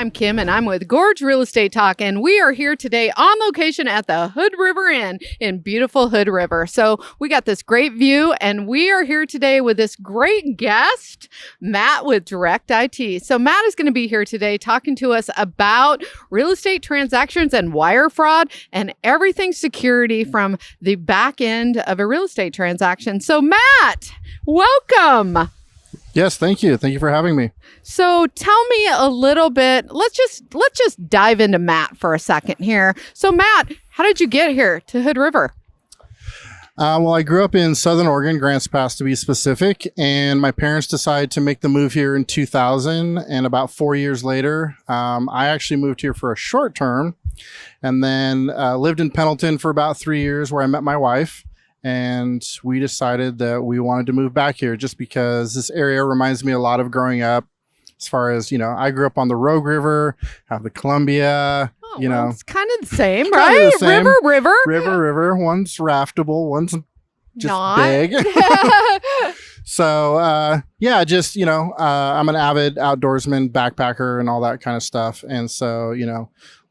I'm Kim, and I'm with Gorge Real Estate Talk, and we are here today on location at the Hood River Inn in beautiful Hood River. So we got this great view, and we are here today with this great guest, Matt with DirectLine-IT. So Matt is going to be here today talking to us about real estate transactions and wire fraud and everything security from the back end of a real estate transaction. So Matt, welcome. Yes, thank you. Thank you for having me. So tell me a little bit. Let's just dive into Matt for a second here. So Matt, how did you get here to Hood River? Well, I grew up in Southern Oregon, Grants Pass to be specific, and my parents decided to make the move here in 2000. And about 4 years later, I actually moved here for a short term, and then lived in Pendleton for about 3 years, where I met my wife. And we decided that we wanted to move back here just because this area reminds me a lot of growing up. As far as, I grew up on the Rogue River, have the Columbia, it's kind of the same, right? Same. River. One's raftable, one's just not big. So, I'm an avid outdoorsman, backpacker, and all that kind of stuff. And so,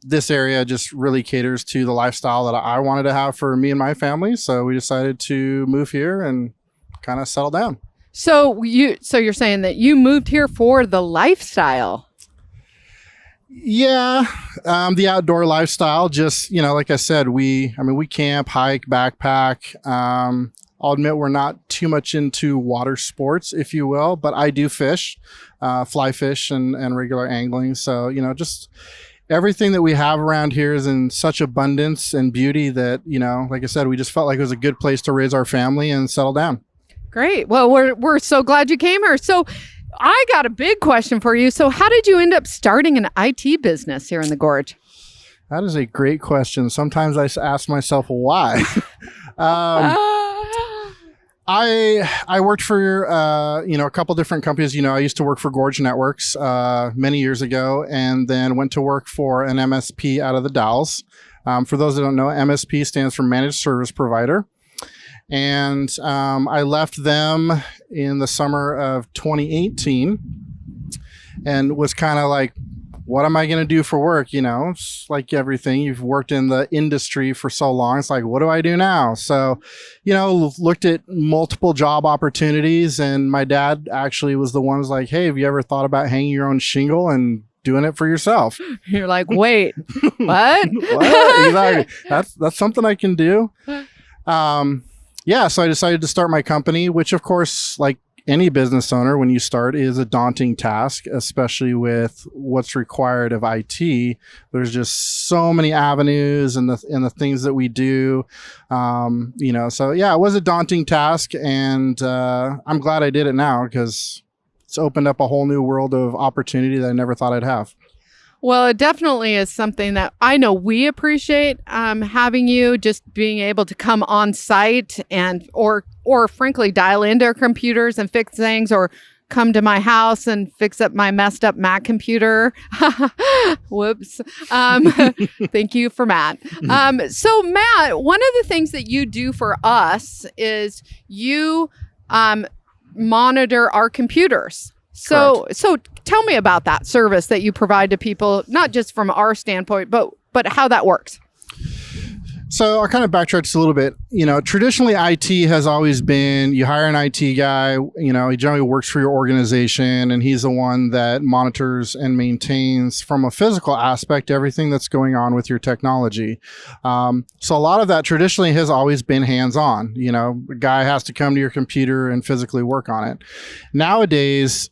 this area just really caters to the lifestyle that I wanted to have for me and my family. So we decided to move here and kind of settle down. So you're saying that you moved here for the lifestyle? Yeah. The outdoor lifestyle, just, like I said, we camp, hike, backpack. I'll admit we're not too much into water sports, if you will, but I do fish, fly fish and regular angling. So, just everything that we have around here is in such abundance and beauty that, like I said, we just felt like it was a good place to raise our family and settle down. Great. Well, we're so glad you came here. So I got a big question for you. So how did you end up starting an IT business here in the Gorge? That is a great question. Sometimes I ask myself why. I worked for, a couple different companies. I used to work for Gorge Networks many years ago, and then went to work for an MSP out of the Dalles. For those that don't know, MSP stands for Managed Service Provider. And I left them in the summer of 2018 and was kind of like, what am I going to do for work? It's like everything. You've worked in the industry for so long. It's like, what do I do now? So, looked at multiple job opportunities, and my dad actually was the one who's like, hey, have you ever thought about hanging your own shingle and doing it for yourself? You're like, wait, what? What? Exactly. That's something I can do. So I decided to start my company, which of course, like any business owner, when you start, is a daunting task, especially with what's required of IT. There's just so many avenues and the things that we do. So yeah, it was a daunting task, and I'm glad I did it now because it's opened up a whole new world of opportunity that I never thought I'd have. Well, it definitely is something that I know we appreciate, having you just being able to come on site and or frankly dial into our computers and fix things, or come to my house and fix up my messed up Mac computer. Whoops. Thank you for Matt. So Matt, one of the things that you do for us is you monitor our computers. So tell me about that service that you provide to people, not just from our standpoint, but how that works. So I'll kind of backtrack just a little bit. Traditionally IT has always been, you hire an IT guy, he generally works for your organization, and he's the one that monitors and maintains from a physical aspect everything that's going on with your technology. So a lot of that traditionally has always been hands-on. A guy has to come to your computer and physically work on it. Nowadays,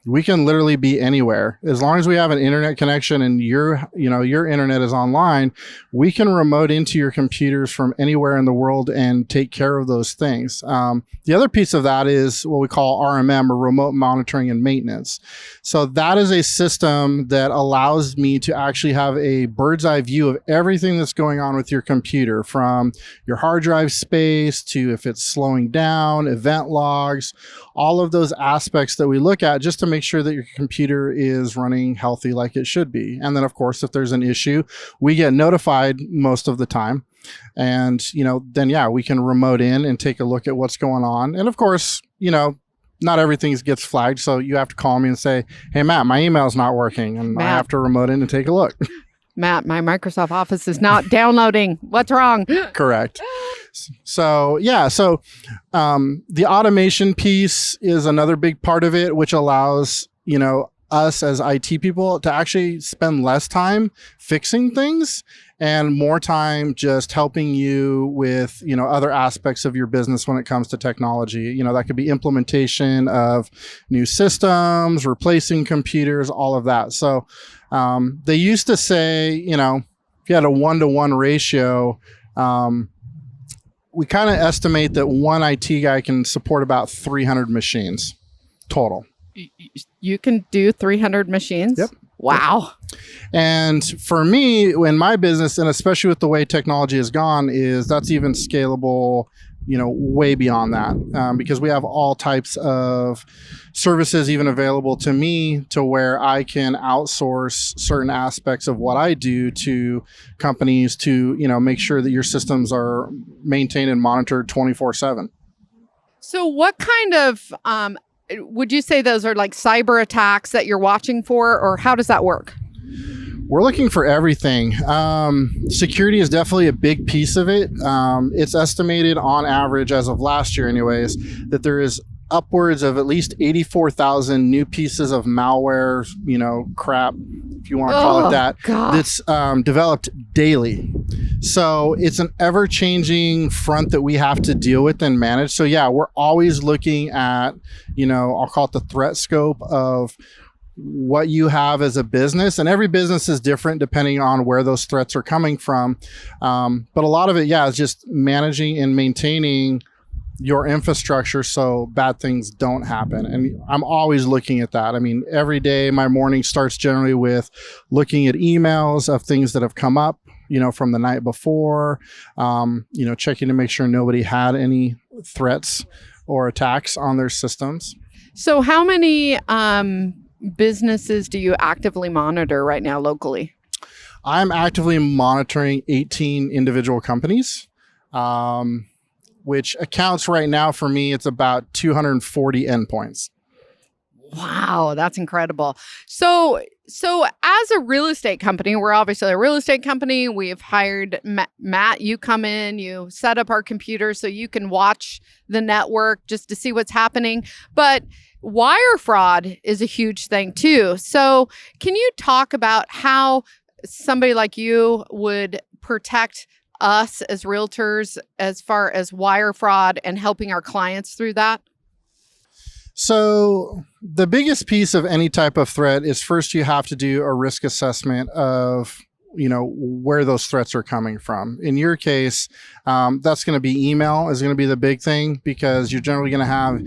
we can literally be anywhere. As long as we have an internet connection and your internet is online, we can remote into your computers from anywhere in the world and take care of those things. The other piece of that is what we call RMM, or remote monitoring and maintenance. So that is a system that allows me to actually have a bird's eye view of everything that's going on with your computer, from your hard drive space to if it's slowing down, event logs, all of those aspects that we look at just to make sure that your computer is running healthy like it should be. And then of course, if there's an issue, we get notified most of the time. And, then we can remote in and take a look at what's going on. And of course, not everything gets flagged. So you have to call me and say, hey, Matt, my email's not working. And I have to remote in and take a look. Matt, my Microsoft Office is not downloading. What's wrong? Correct. So, yeah. So the automation piece is another big part of it, which allows, us as IT people to actually spend less time fixing things and more time just helping you with, other aspects of your business when it comes to technology. That could be implementation of new systems, replacing computers, all of that. So they used to say, if you had a 1-to-1 ratio, we kind of estimate that one IT guy can support about 300 machines total. You can do 300 machines? Yep. Wow. And for me, in my business, and especially with the way technology has gone, is that's even scalable, way beyond that, because we have all types of services even available to me to where I can outsource certain aspects of what I do to companies to, make sure that your systems are maintained and monitored 24/7. So what kind of, would you say those are like cyber attacks that you're watching for, or how does that work? We're looking for everything. Security is definitely a big piece of it. It's estimated on average, as of last year anyways, that there is upwards of at least 84,000 new pieces of malware, crap, if you want to call it that, that's developed daily. So it's an ever-changing front that we have to deal with and manage. So yeah, we're always looking at, I'll call it the threat scope of what you have as a business, and every business is different depending on where those threats are coming from. But a lot of it, is just managing and maintaining your infrastructure so bad things don't happen. And I'm always looking at that. I mean, every day my morning starts generally with looking at emails of things that have come up, from the night before, checking to make sure nobody had any threats or attacks on their systems. So how many businesses do you actively monitor right now locally? I'm actively monitoring 18 individual companies, which accounts right now for me, it's about 240 endpoints. Wow, that's incredible. So as a real estate company, we're obviously a real estate company. We've hired Matt. You come in, you set up our computer so you can watch the network just to see what's happening. But wire fraud is a huge thing too. So can you talk about how somebody like you would protect us as realtors as far as wire fraud and helping our clients through that? So the biggest piece of any type of threat is first you have to do a risk assessment of, where those threats are coming from. In your case, that's going to be email is going to be the big thing, because you're generally going to have,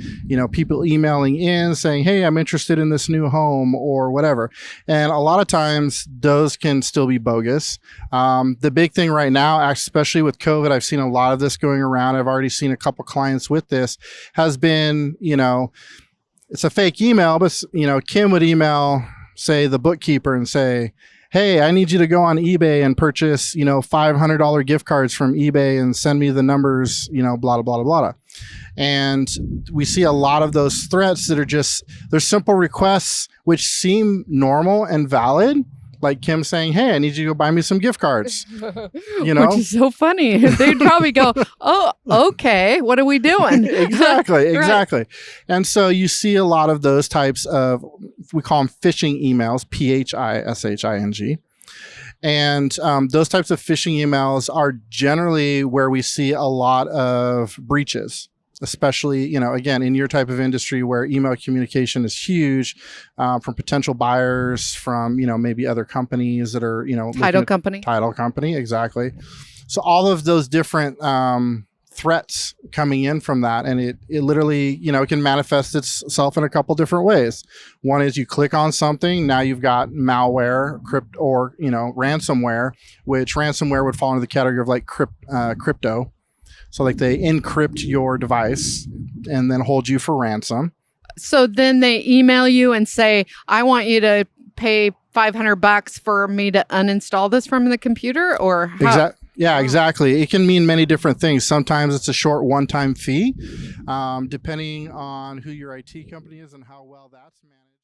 people emailing in saying, hey, I'm interested in this new home or whatever. And a lot of times those can still be bogus. The big thing right now, especially with COVID, I've seen a lot of this going around. I've already seen a couple clients with this, has been, it's a fake email, but, Kim would email, say, the bookkeeper and say, hey, I need you to go on eBay and purchase, $500 gift cards from eBay and send me the numbers, blah, blah, blah, blah. And we see a lot of those threats that are just, they're simple requests which seem normal and valid. Like Kim saying, hey, I need you to go buy me some gift cards. Which is so funny. They'd probably go, oh, okay, what are we doing? Exactly. Right. And so you see a lot of those types of, we call them phishing emails, phishing. And those types of phishing emails are generally where we see a lot of breaches. Especially, again, in your type of industry where email communication is huge, from potential buyers, from, maybe other companies that are, Title company, exactly. So all of those different threats coming in from that, and it literally, it can manifest itself in a couple different ways. One is you click on something, now you've got malware, ransomware, which ransomware would fall into the category of like crypto. So like they encrypt your device and then hold you for ransom. So then they email you and say, I want you to pay $500 for me to uninstall this from the computer, or how? Yeah, exactly. It can mean many different things. Sometimes it's a short one-time fee, depending on who your IT company is and how well that's managed.